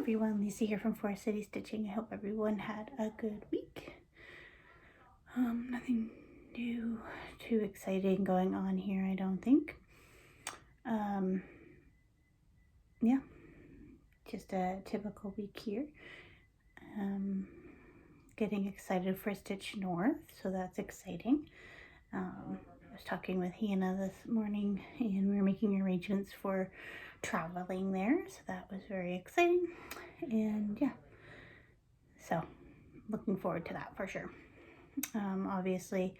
everyone, Lisa here from Forest City Stitching. I hope everyone had a good week. Nothing new, too exciting going on here, I don't think. Yeah, just a typical week here. Getting excited for Stitch North, so that's exciting. I was talking with Hannah this morning and we were making arrangements for traveling there, so that was very exciting. And yeah, so looking forward to that for sure. Obviously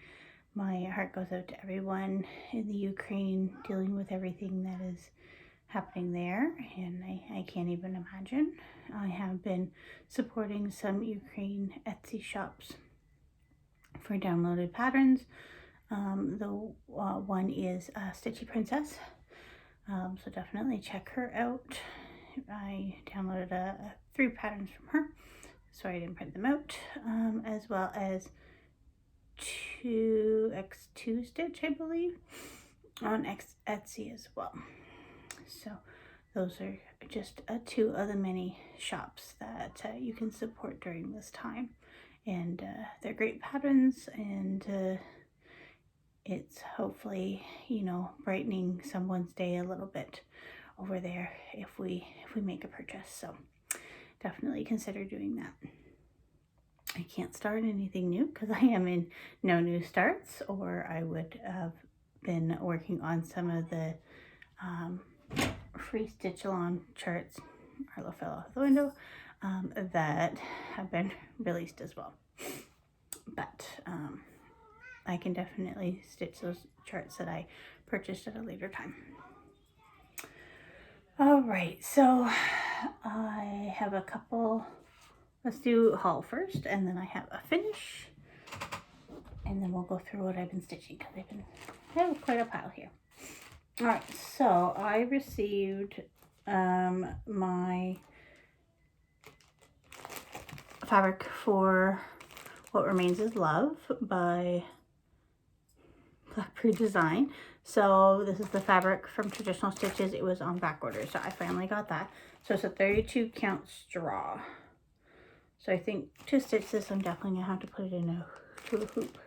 my heart goes out to everyone in the Ukraine dealing with everything that is happening there, and I can't even imagine. I have been supporting some Ukraine Etsy shops for downloaded patterns. The one is Stitchy Princess, so definitely check her out. I downloaded 3 patterns from her. Sorry I didn't print them out, as well as 2x2 stitch, I believe, on Etsy as well. So those are just 2 of the many shops that you can support during this time, and they're great patterns, and it's hopefully, you know, brightening someone's day a little bit over there if we make a purchase. So definitely consider doing that. I can't start anything new because I am in no new starts, or I would have been working on some of the free stitch along charts, Arlo fell off the window, that have been released as well. But I can definitely stitch those charts that I purchased at a later time. All right, so I have a couple. Let's do haul first, and then I have a finish, and then we'll go through what I've been stitching because I have quite a pile here. All right, so I received my fabric for What Remains Is Love by Blackberry Design. So this is the fabric from Traditional Stitches. It was on back order, so I finally got that. So it's a 32 count straw. So I think to stitch this, I'm definitely gonna have to put it in a hoop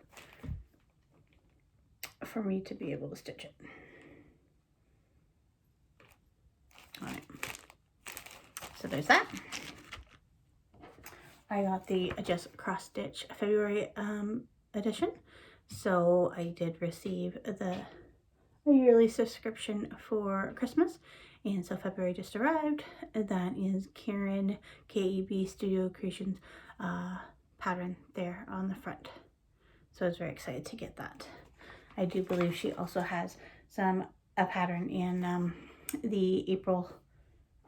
for me to be able to stitch it. All right, so there's that. I got the Just Cross Stitch February edition. So I did receive a yearly subscription for Christmas, and so February just arrived. That is Karen KEB Studio Creations pattern there on the front. So I was very excited to get that. I do believe she also has a pattern in the April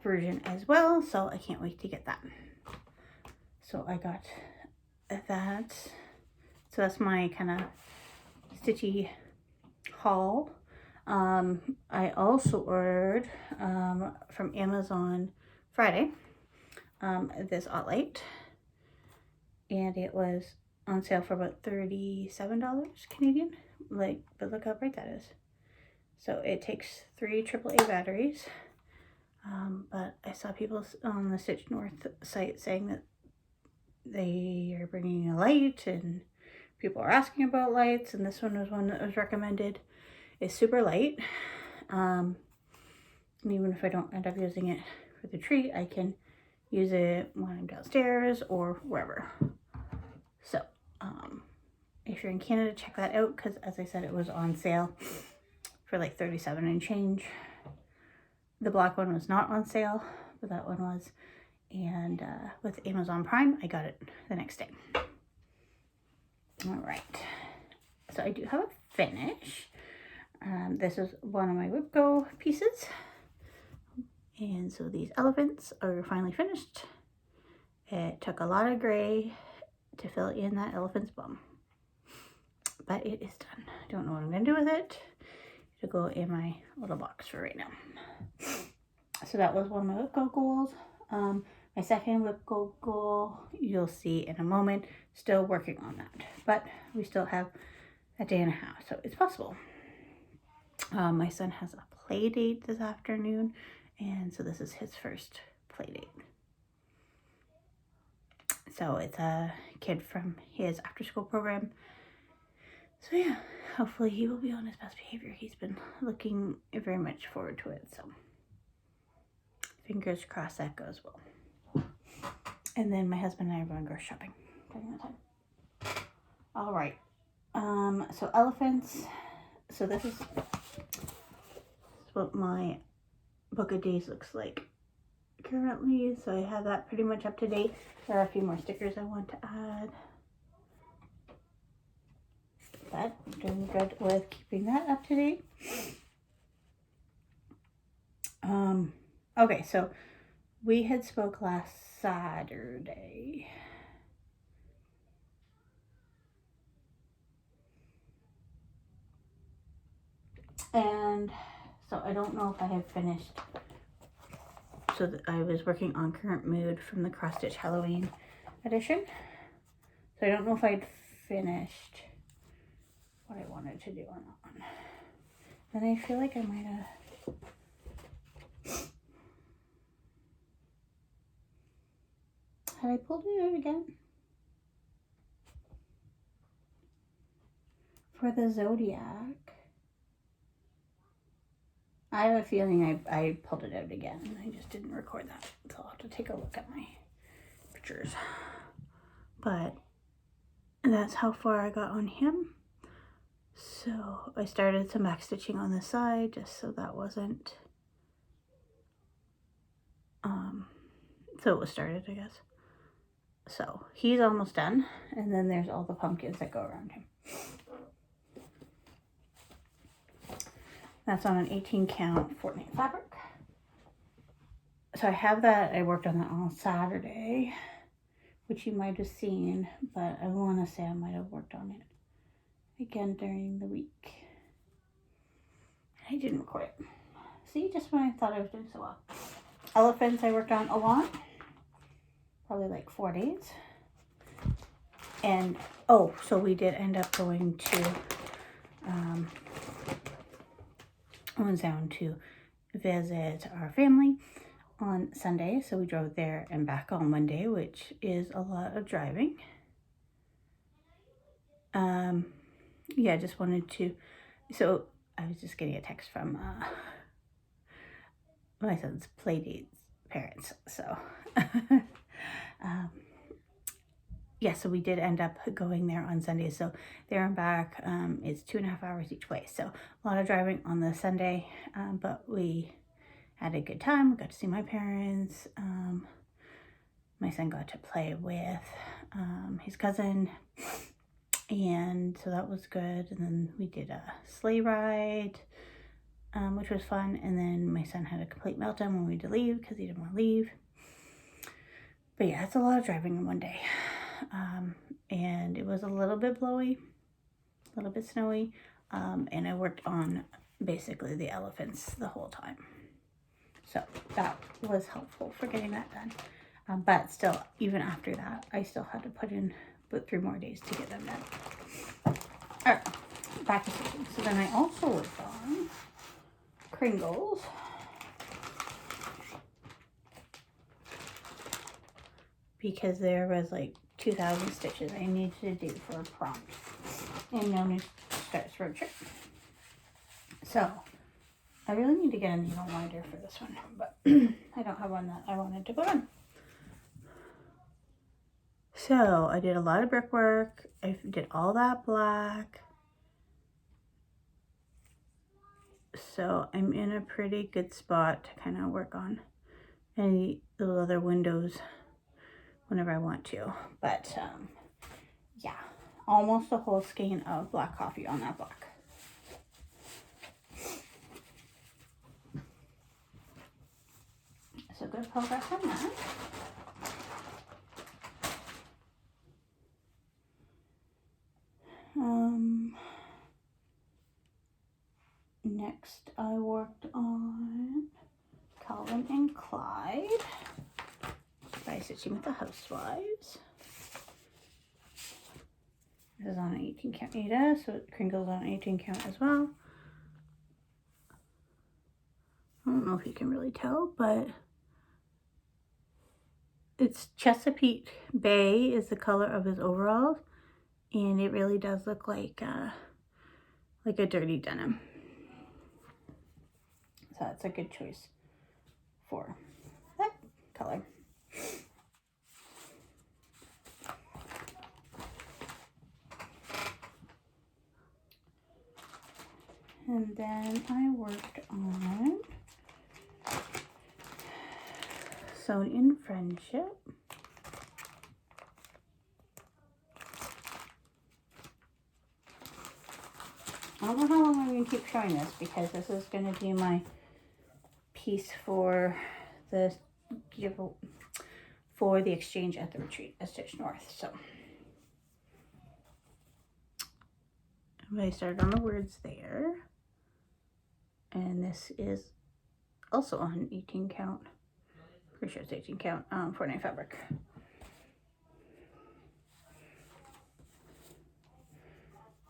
version as well, so I can't wait to get that. So I got that. So that's my kind of stitchy haul. I also ordered from Amazon Friday this Otlite, and it was on sale for about $37 Canadian. Like, but look how bright that is. So it takes 3 AAA batteries. But I saw people on the Stitch North site saying that they are bringing a light, and people are asking about lights, and this one was one that was recommended. It's super light, and even if I don't end up using it for the tree, I can use it when I'm downstairs or wherever. So if you're in Canada, check that out, because as I said, it was on sale for like $37 and change. The black one was not on sale, but that one was. And with Amazon Prime, I got it the next day. All right, so I do have a finish. This is one of my Whipco pieces, and so these elephants are finally finished. It took a lot of gray to fill in that elephant's bum, but it is done. I don't know what I'm gonna do with it. It'll go in my little box for right now. So that was one of my Whipco goals. My second Whipco goal, you'll see in a moment. Still working on that, but we still have a day and a half, so it's possible. My son has a play date this afternoon, and so this is his first play date. So it's a kid from his after school program. So yeah, hopefully he will be on his best behavior. He's been looking very much forward to it. So fingers crossed that goes well. And then my husband and I are going to go shopping during that time. All right. So elephants. So this is what my book of days looks like currently. So I have that pretty much up to date. There are a few more stickers I want to add. But I'm doing good with keeping that up to date. Okay, so we had spoke last Saturday. And so I don't know if I have finished. So I was working on Current Mood from the Cross Stitch Halloween edition. So I don't know if I'd finished what I wanted to do on that one. Then I feel like I might have. Had I pulled it out again? For the Zodiac. I have a feeling I pulled it out again. I just didn't record that. So I'll have to take a look at my pictures. But that's how far I got on him. So I started some back stitching on the side just so that wasn't, so it was started, I guess. So he's almost done. And then there's all the pumpkins that go around him. That's on an 18 count fortnight fabric. So I have that, I worked on that on Saturday, which you might have seen, but I want to say I might have worked on it again during the week. I didn't record it. See, just when I thought I was doing so well. Elephants I worked on a lot, probably like 4 days. And, oh, so we did end up going to, went down to visit our family on Sunday. So we drove there and back on Monday, which is a lot of driving. Yeah, just wanted to, so I was just getting a text from my son's playdate's parents. So yeah, so we did end up going there on Sunday. So there and back is 2.5 hours each way. So a lot of driving on the Sunday, but we had a good time. We got to see my parents. My son got to play with his cousin. And so that was good. And then we did a sleigh ride, which was fun. And then my son had a complete meltdown when we had to leave because he didn't want to leave. But yeah, it's a lot of driving in one day. And it was a little bit blowy, a little bit snowy. And I worked on basically the elephants the whole time. So that was helpful for getting that done. But still, even after that, I still had to put 3 more days to get them done. All right, back to stitching. So then I also worked on Kringles. Because there was like 2,000 stitches I needed to do for a prompt and no new starts road trip. So I really need to get a needle winder for this one, but I don't have one that I wanted to put on. So I did a lot of brickwork. I did all that black. So I'm in a pretty good spot to kind of work on any little other windows whenever I want to. But yeah, almost a whole skein of black coffee on that black. So good progress on that. Next I worked on Calvin and Clyde by Stitching with the Housewives. This is on an 18 count Ada, so Kringle's on 18 count as well. I don't know if you can really tell, but it's Chesapeake Bay is the color of his overalls, and it really does look like a dirty denim. So that's a good choice for that color. And then I worked on Sewn in Friendship. I don't know how long I'm going to keep showing this, because this is going to be my piece for the exchange at the retreat at Stitch North. So I started on the words there, and this is also on 18 count. Pretty sure it's 18 count 49 fabric.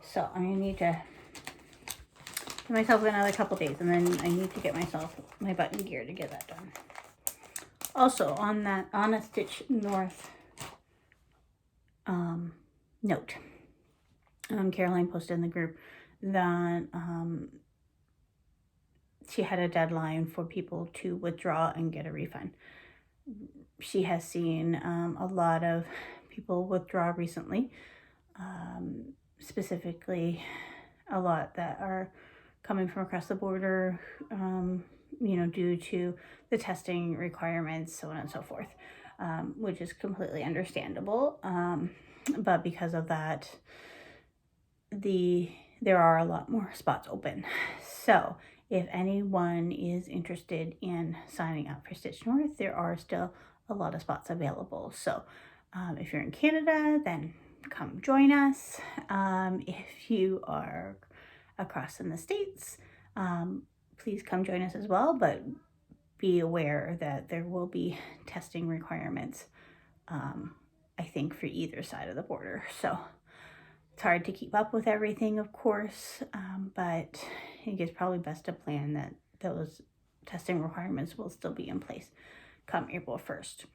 So I'm gonna need to give myself another couple days, and then I need to get myself my button gear to get that done. Also on a Stitch North note, Caroline posted in the group that she had a deadline for people to withdraw and get a refund. She has seen a lot of people withdraw recently, specifically a lot that are coming from across the border, due to the testing requirements, so on and so forth, which is completely understandable. But because of that, there are a lot more spots open. So if anyone is interested in signing up for Stitch North, there are still a lot of spots available. So if you're in Canada, then come join us. If you are across in the States, please come join us as well, but be aware that there will be testing requirements, I think, for either side of the border. So it's hard to keep up with everything, of course, but I think it's probably best to plan that those testing requirements will still be in place come April 1st.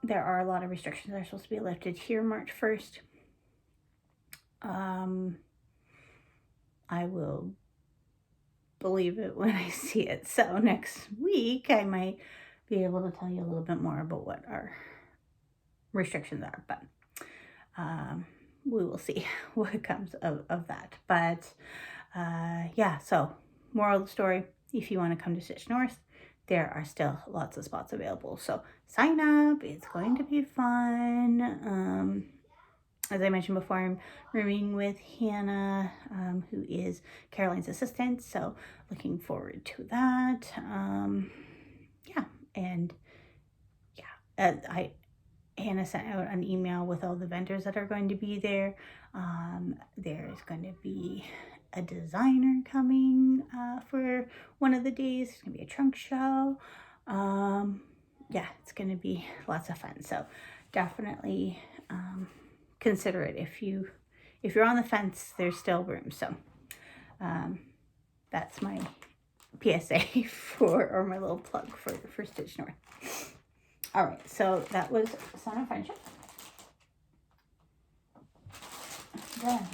There are a lot of restrictions that are supposed to be lifted here March 1st. I will believe it when I see it. So next week I might be able to tell you a little bit more about what our restrictions are, but we will see what comes of that. But yeah, so moral of the story, if you want to come to Stitch North, there are still lots of spots available. So sign up, it's going to be fun. As I mentioned before, I'm rooming with Hannah, who is Caroline's assistant, so looking forward to that. Hannah sent out an email with all the vendors that are going to be there. There's going to be a designer coming for one of the days. There's going to be a trunk show. It's going to be lots of fun. So definitely consider it. If you're on the fence, there's still room. So that's my PSA or my little plug for Stitch North. All right, so that was Sewn in Friendship. Then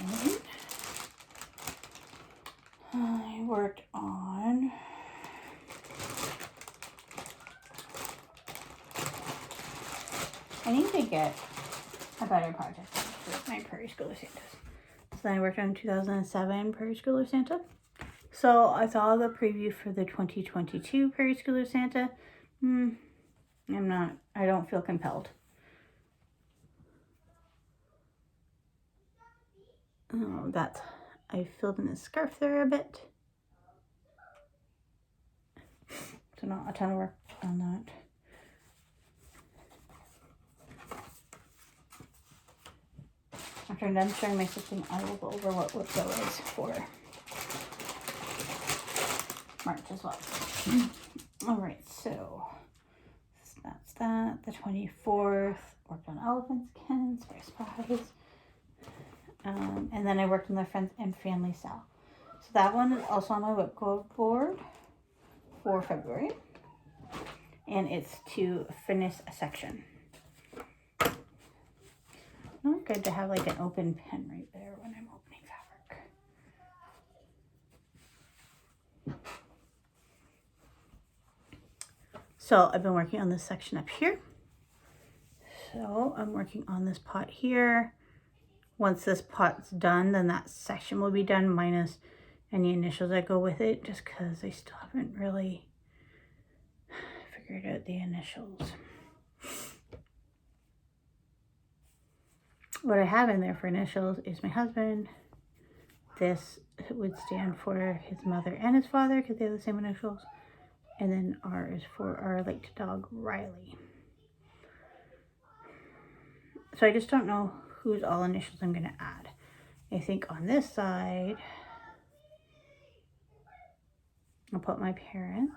I worked on I need to get a better project for my Prairie Schooler Santas. So then I worked on 2007 Prairie Schooler Santa. So I saw the preview for the 2022 Prairie Schooler Santa. I don't feel compelled. Oh, I filled in the scarf there a bit. So not a ton of work on that. After I'm done showing my system, I will go over what Whipco is for March as well. All right, so that's that. The 24th, worked on elephants, cannons, spice pies. And then I worked on the Friends and Family Sale. So that one is also on my Whipco board for February. and it's to finish a section. Not good to have like an open pen right there when I'm opening fabric. So I've been working on this section up here. So I'm working on this pot here. Once this pot's done, then that section will be done, minus any initials that go with it, just because I still haven't really figured out the initials. What I have in there for initials is my husband. This would stand for his mother and his father because they have the same initials. And then R is for our late dog, Riley. So I just don't know whose all initials I'm going to add. I think on this side, I'll put my parents.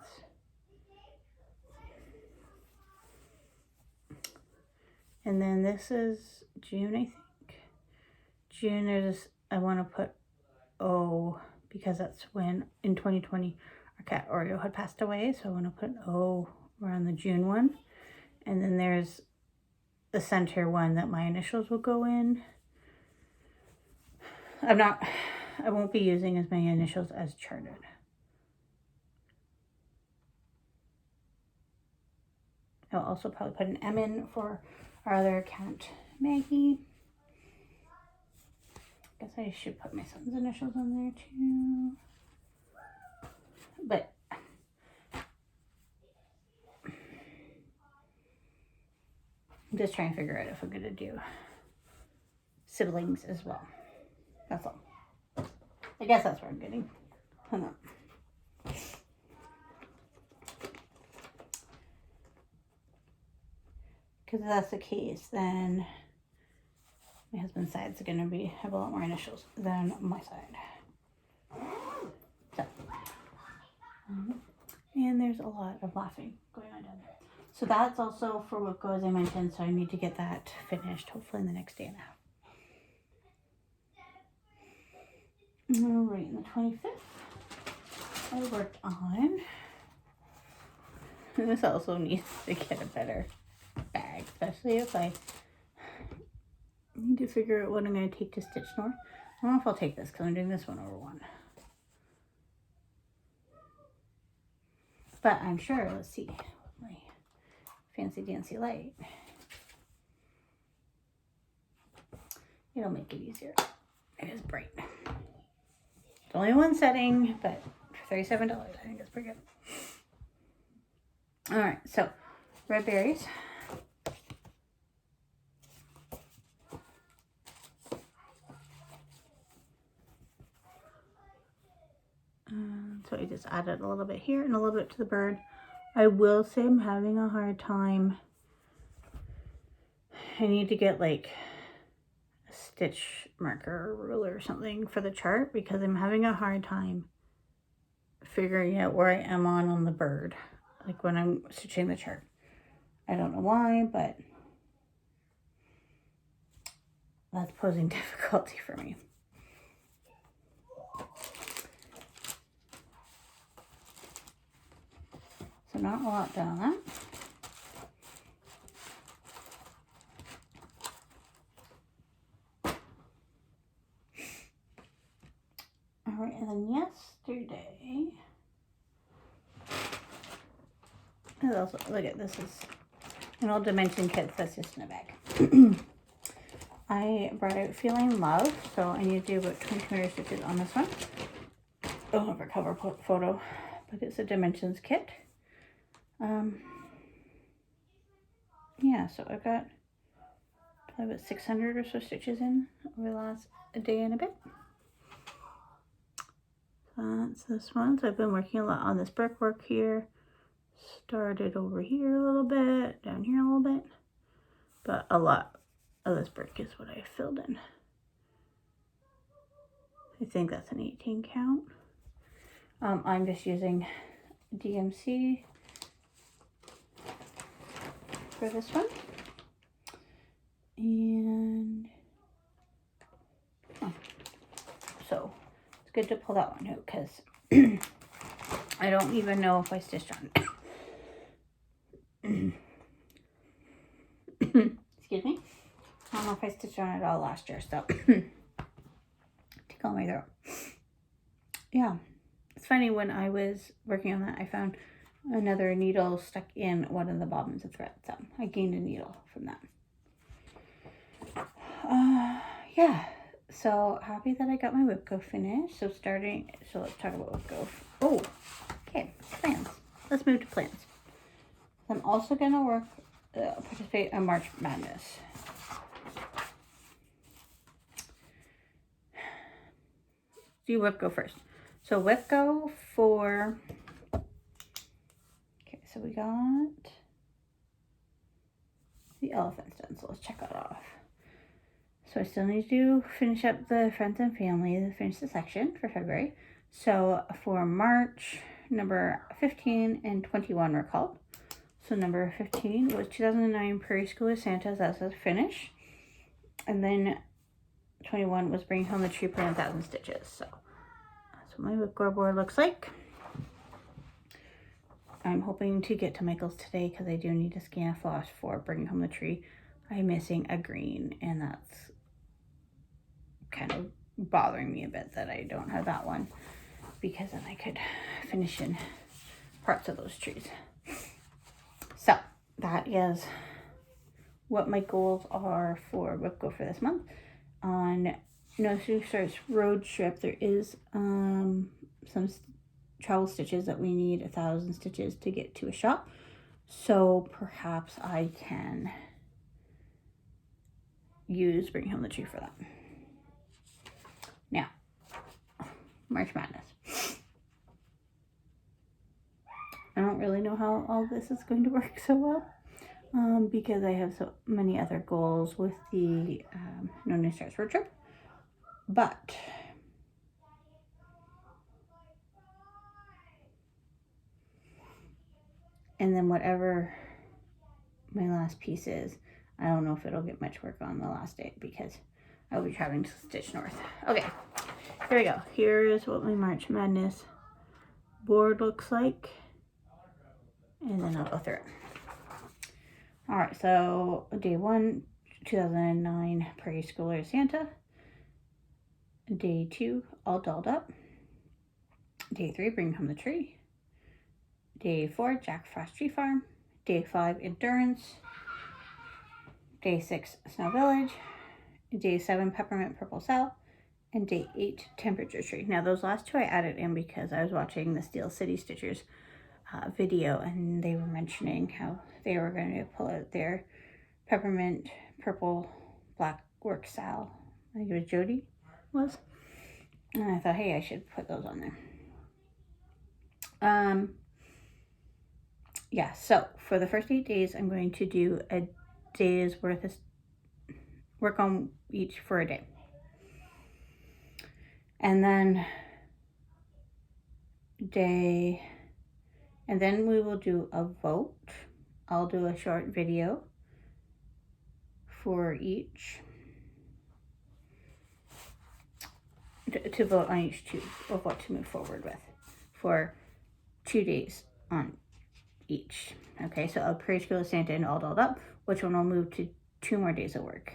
And then this is June, I think. June, I want to put O because that's when in 2020 our cat Oreo had passed away. So I want to put O around the June one. And then there's the center one that my initials will go in. I won't be using as many initials as charted. I'll also probably put an M in for our other cat, Maggie. I guess I should put my son's initials on there too. But I'm just trying to figure out if I'm going to do siblings as well. That's all. I guess that's where I'm getting hung up. Because if that's the case, then my husband's side is going to have a lot more initials than my side. So, and there's a lot of laughing going on down there. So that's also for what goes, I mentioned, so I need to get that finished, hopefully in the next day and a half. Alright, on the 25th, I worked on, and this also needs to get a better bag, especially if I need to figure out what I'm going to take to stitch more. I don't know if I'll take this because I'm doing this one over one. But I'm sure, let's see, my fancy dancy light. It'll make it easier. It is bright. It's only one setting, but for $37, I think it's pretty good. All right, so red berries. So I just added a little bit here and a little bit to the bird. I will say I'm having a hard time. I need to get like a stitch marker or ruler or something for the chart because I'm having a hard time figuring out where I am on the bird, like when I'm stitching the chart. I don't know why, but that's posing difficulty for me. So not a lot done. All right, and then yesterday, and also, look at this is an old dimension kit that's just in a bag. I brought out Feeling Love, so I need to do about 200 stitches on this one. Don't have a cover photo, but it's a dimensions kit. Yeah, so I've got probably about 600 or so stitches in over the last day and a bit. That's this one. So I've been working a lot on this brickwork here. Started over here a little bit, down here a little bit, but a lot of this brick is what I filled in. I think that's an 18 count. I'm just using DMC for this one. And so it's good to pull that one out because I don't even know if I stitched on it. Excuse me. I don't know if I stitched on it all last year, so tickle my throat. Yeah, it's funny, when I was working on that, I found another needle stuck in one of the bobbins of thread, so I gained a needle from that. Yeah, so happy that I got my whip-go finished. So let's talk about whip-go. Oh, okay, plans. Let's move to plans. I'm also gonna participate in March Madness. Do whip-go first. So whip-go for, okay, so we got the elephants done, so let's check that off. So I still need to finish up the friends and family to finish the section for February. So for March, number 15 and 21 were called. So number 15 was 2009 Prairie School of Santas. That's a finish. And then 21 was Bring Home the Tree Plan 1,000 Stitches. So that's what my whipcord board looks like. I'm hoping to get to Michael's today because I do need to scan a floss for Bring Home the Tree. I'm missing a green, and that's kind of bothering me a bit that I don't have that one, because then I could finish in parts of those trees. So that is what my goals are for whip-go for this month. On No Sue Starts road trip, there is some travel stitches that we need 1,000 stitches to get to a shop. So perhaps I can use Bring Home the Tree for that. Now, March Madness. I don't really know how all this is going to work so well, because I have so many other goals with the No New Starts road trip. But and then whatever my last piece is, I don't know if it'll get much work on the last day because I'll be traveling to Stitch North. Okay, here we go. Here is what my March Madness board looks like, and then I'll go through it. All right, so day 1, 2009 Prairie Schooler Santa. Day 2, All Dolled Up. Day 3, Bring Home the Tree. Day 4, Jack Frost Tree Farm. Day 5, Endurance. Day 6, Snow Village. Day 7, Peppermint Purple Cell. And day 8, Temperature Tree. Now those last two I added in because I was watching the Steel City Stitchers video, and they were mentioning how they were going to pull out their Peppermint Purple Black Work Style. I think it was Jody was. And I thought, hey, I should put those on there. Yeah, so for the first 8 days, I'm going to do a day's worth of work on each for a day. And then we will do a vote. I'll do a short video for each to vote on each of what to move forward with for 2 days on each. Okay, so a Prairie School of Santa and All Dolled Up, which one will move to 2 more days of work.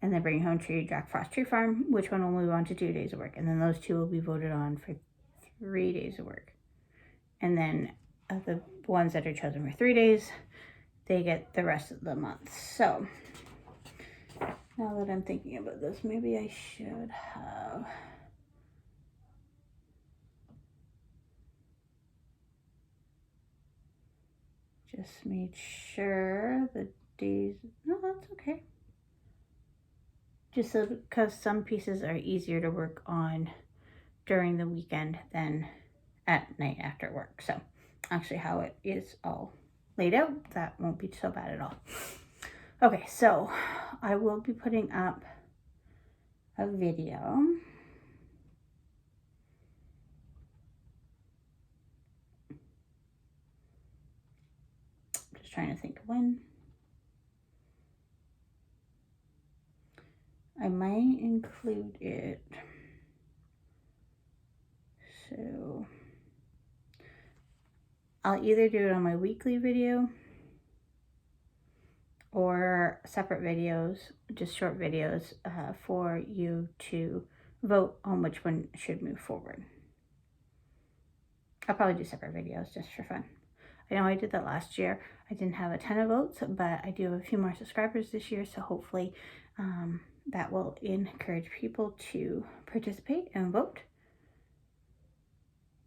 And then Bring Home Tree, Jack Frost Tree Farm, which one will move on to 2 days of work. And then those 2 will be voted on for 3 days of work. And then the ones that are chosen for 3 days, they get the rest of the month. So now that I'm thinking about this, maybe I should have just made sure the days, no, that's okay. Just so, because some pieces are easier to work on during the weekend than at night after work. So actually how it is all laid out, that won't be so bad at all. Okay, so I will be putting up a video. Just trying to think when. I might include it. So I'll either do it on my weekly video, or separate videos, just short videos, for you to vote on which one should move forward. I'll probably do separate videos just for fun. I know I did that last year. I didn't have a ton of votes, but I do have a few more subscribers this year, so hopefully that will encourage people to participate and vote.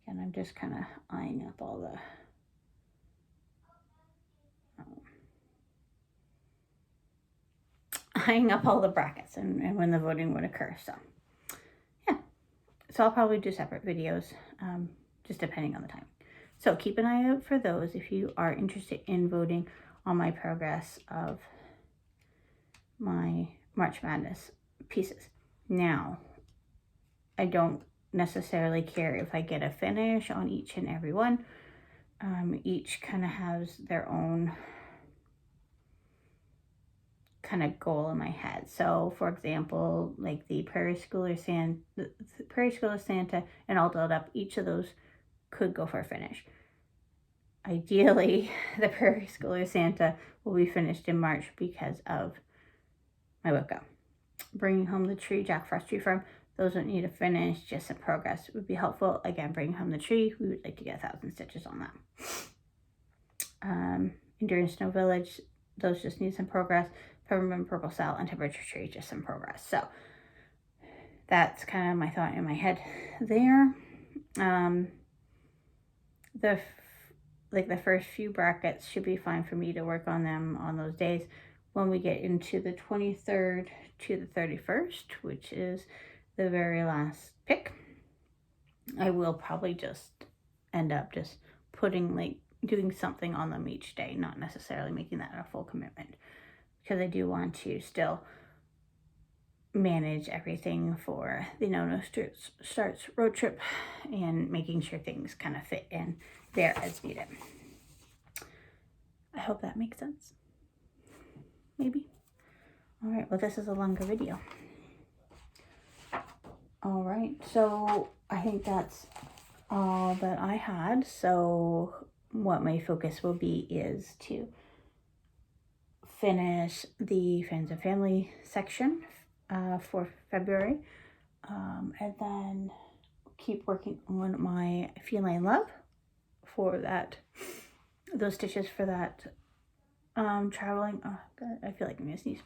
And I'm just kind of eyeing up all the brackets and when the voting would occur. So yeah, so I'll probably do separate videos, just depending on the time. So keep an eye out for those if you are interested in voting on my progress of my March Madness pieces. Now, I don't necessarily care if I get a finish on each and every one. Each kind of has their own kind of goal in my head. So, for example, like the Prairie Schooler Santa and All Dolled Up, each of those could go for a finish. Ideally, the Prairie Schooler Santa will be finished in March because of my WIPCO. Bringing Home the Tree, Jack Frost Tree Farm, those don't need a finish, just some progress would be helpful. Again, Bringing Home the Tree, we would like to get 1,000 stitches on that. Enduring Snow Village, those just need some progress. Peppermint Purple Cell and Temperature Tree, just some progress. So that's kind of my thought in my head there. The first few brackets should be fine for me to work on them on those days. When we get into the 23rd to the 31st, which is the very last pick, I will probably just end up just putting doing something on them each day, not necessarily making that a full commitment, because I do want to still manage everything for the No Starts road trip and making sure things kind of fit in there as needed. I hope that makes sense. Maybe. All right, well, this is a longer video. All right, so I think that's all that I had. So what my focus will be is to finish the Friends and Family section for February, and then keep working on my Feline Love for those stitches for that traveling. Oh God, I feel like I'm gonna sneeze.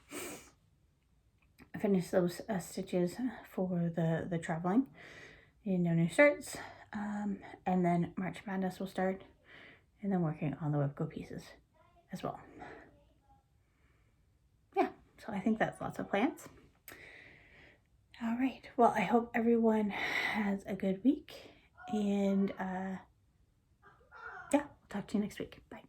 Finish those stitches for the traveling in No New Starts, and then March Madness will start, and then working on the WIPCO pieces as well. Yeah, so I think that's lots of plans. All right, well, I hope everyone has a good week, and yeah, I'll talk to you next week. Bye.